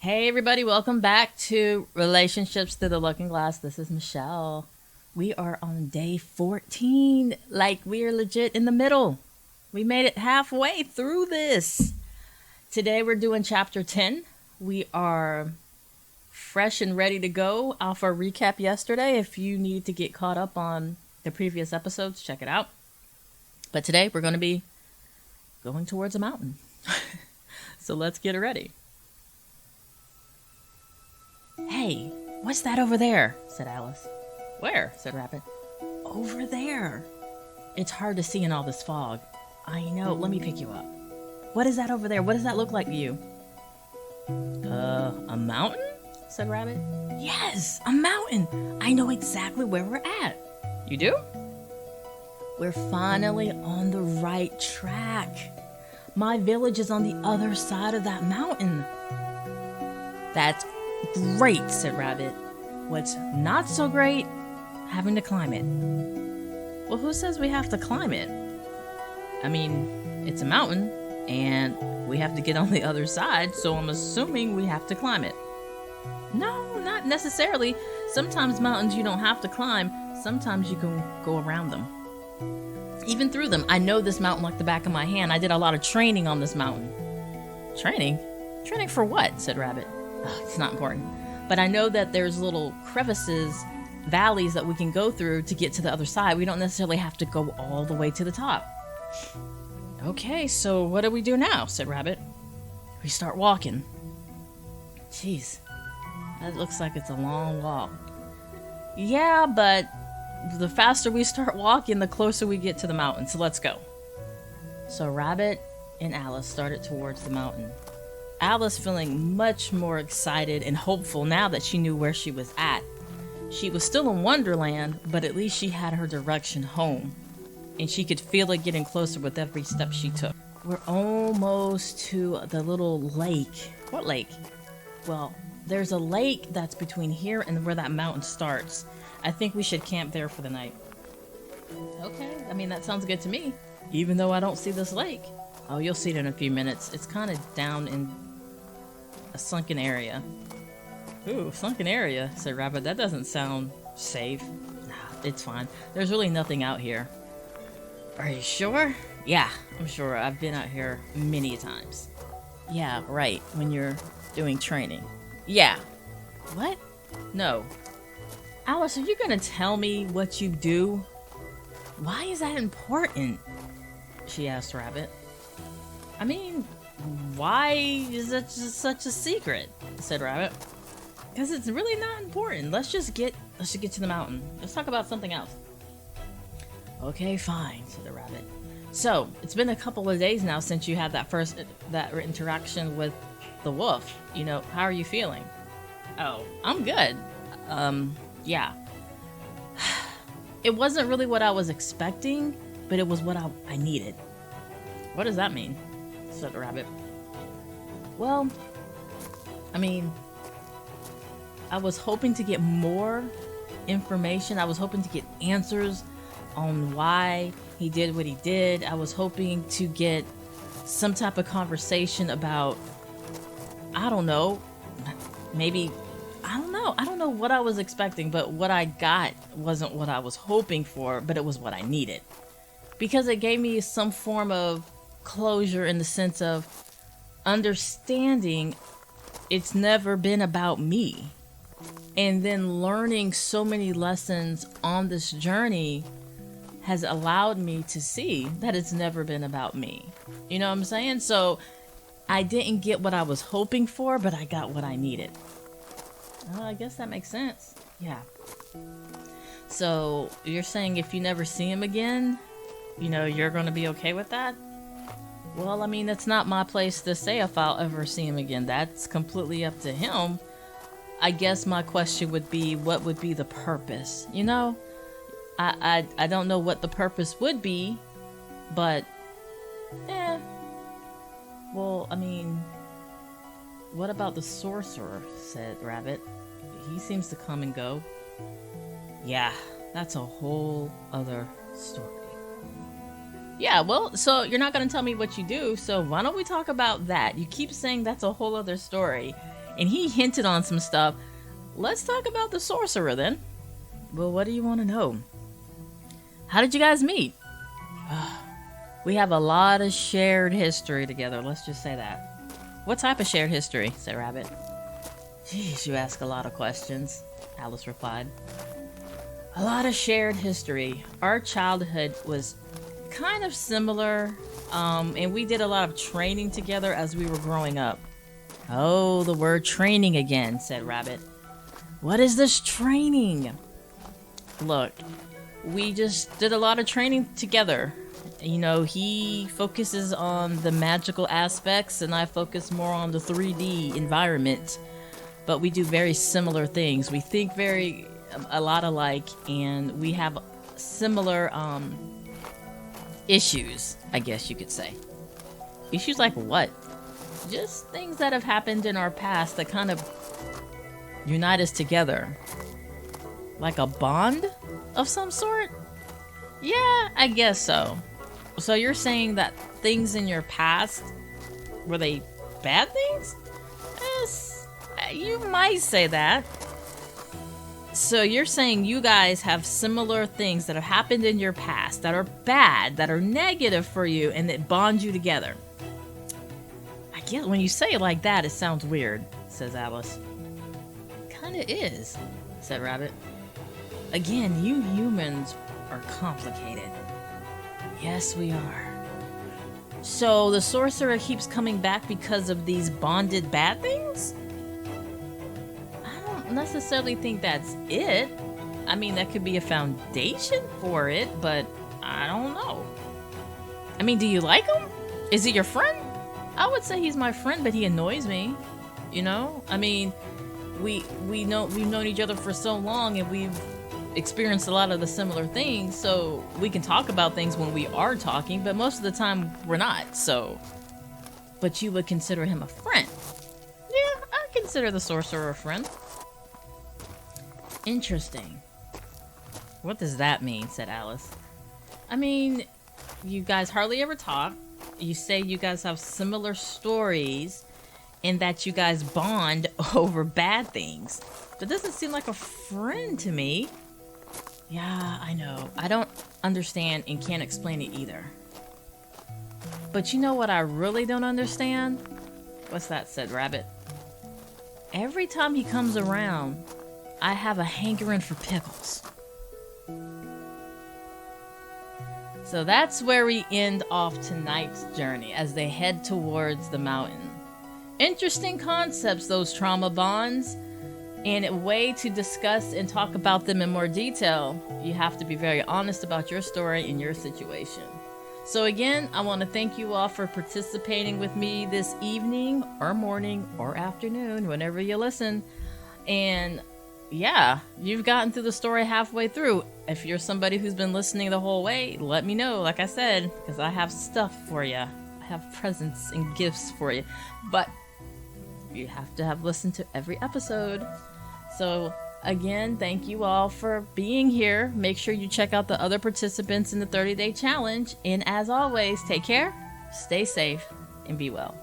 Hey, everybody, welcome back to Relationships Through the Looking Glass. This is Michelle. We are on day 14. Like, we are legit in the middle. We made it halfway through this. Today, we're doing chapter 10. We are fresh and ready to go off our recap yesterday. If you need to get caught up on the previous episodes, check it out. But today, we're going to be going towards a mountain. So let's get ready. Hey, what's that over there? Said Alice. Where? Said Rabbit. Over there. It's hard to see in all this fog. I know. Let me pick you up. What is that over there? What does that look like to you? A mountain? Said Rabbit. Yes, a mountain. I know exactly where we're at. You do? We're finally on the right track. My village is on the other side of that mountain. That's great, said Rabbit. What's not so great? Having to climb it. Well, who says we have to climb it? I mean, it's a mountain, and we have to get on the other side, so I'm assuming we have to climb it. No, not necessarily. Sometimes mountains you don't have to climb. Sometimes you can go around them. Even through them. I know this mountain like the back of my hand. I did a lot of training on this mountain. Training? Training for what? Said Rabbit. It's not important. But I know that there's little crevices, valleys that we can go through to get to the other side. We don't necessarily have to go all the way to the top. Okay, so what do we do now? Said Rabbit. We start walking. Jeez, that looks like it's a long walk. Yeah, but the faster we start walking, the closer we get to the mountain. So let's go. So Rabbit and Alice started towards the mountain. Alice feeling much more excited and hopeful now that she knew where she was at. She was still in Wonderland, but at least she had her direction home. And she could feel it getting closer with every step she took. We're almost to the little lake. What lake? Well, there's a lake that's between here and where that mountain starts. I think we should camp there for the night. Okay, I mean, that sounds good to me. Even though I don't see this lake. Oh, you'll see it in a few minutes. It's kind of down in a sunken area. Ooh, sunken area, said Rabbit. That doesn't sound safe. Nah, it's fine. There's really nothing out here. Are you sure? Yeah, I'm sure. I've been out here many times. Yeah, right. When you're doing training. Yeah. What? No. Alice, are you gonna tell me what you do? Why is that important? She asked Rabbit. I mean, why is it just such a secret? Said Rabbit. Because it's really not important. Let's just get to the mountain. Let's talk about something else. Okay, fine, said the Rabbit. So, it's been a couple of days now since you had that interaction with the wolf. You know, how are you feeling? Oh, I'm good. Yeah. It wasn't really what I was expecting, but it was what I needed. What does that mean? Said the Rabbit. Well, I mean, I was hoping to get more information. I was hoping to get answers on why he did what he did. I was hoping to get some type of conversation about, I don't know, maybe, I don't know. I don't know what I was expecting, but what I got wasn't what I was hoping for, but it was what I needed. Because it gave me some form of closure in the sense of understanding it's never been about me. And then learning so many lessons on this journey has allowed me to see that it's never been about me. You know what I'm saying? So I didn't get what I was hoping for, but I got what I needed. I guess that makes sense. Yeah. So you're saying if you never see him again, you know, you're going to be okay with that? Well, I mean, it's not my place to say if I'll ever see him again. That's completely up to him. I guess my question would be, what would be the purpose? You know, I don't know what the purpose would be, but, well, I mean, what about the sorcerer? Said Rabbit. He seems to come and go. Yeah, that's a whole other story. Yeah, well, so you're not going to tell me what you do, so why don't we talk about that? You keep saying that's a whole other story. And he hinted on some stuff. Let's talk about the sorcerer then. Well, what do you want to know? How did you guys meet? We have a lot of shared history together. Let's just say that. What type of shared history? Said Rabbit. Geez, you ask a lot of questions, Alice replied. A lot of shared history. Our childhood was kind of similar, and we did a lot of training together as we were growing up. Oh, the word training again, said Rabbit. What is this training? Look, we just did a lot of training together. You know, he focuses on the magical aspects, and I focus more on the 3D environment. But we do very similar things. We think a lot alike, and we have similar issues, I guess you could say. Issues like what? Just things that have happened in our past that kind of unite us together. Like a bond of some sort? Yeah, I guess so. So you're saying that things in your past, were they bad things? Yes, you might say that. So you're saying you guys have similar things that have happened in your past that are bad, that are negative for you, and that bond you together. I guess when you say it like that, it sounds weird, says Alice. Kinda is, said Rabbit. Again, you humans are complicated. Yes, we are. So the sorcerer keeps coming back because of these bonded bad things? I don't necessarily think that's it. I mean, that could be a foundation for it, but I don't know. I mean, do you like him? Is he your friend? I would say he's my friend, but he annoys me. You know? I mean, we've known each other for so long, and we've experienced a lot of the similar things, so we can talk about things when we are talking, but most of the time we're not, so. But you would consider him a friend. Yeah, I consider the sorcerer a friend. Interesting. What does that mean? Said Alice. I mean, you guys hardly ever talk. You say you guys have similar stories and that you guys bond over bad things. That doesn't seem like a friend to me. Yeah, I know. I don't understand and can't explain it either. But you know what I really don't understand? What's that? Said Rabbit. Every time he comes around, I have a hankering for pickles. So that's where we end off tonight's journey as they head towards the mountain. Interesting concepts, those trauma bonds. And a way to discuss and talk about them in more detail, you have to be very honest about your story and your situation. So again, I want to thank you all for participating with me this evening or morning or afternoon, whenever you listen. And yeah, you've gotten through the story halfway through. If you're somebody who's been listening the whole way, let me know, like I said, because I have stuff for you. I have presents and gifts for you. But you have to have listened to every episode. So again, thank you all for being here. Make sure you check out the other participants in the 30-day challenge. And as always, take care, stay safe, and be well.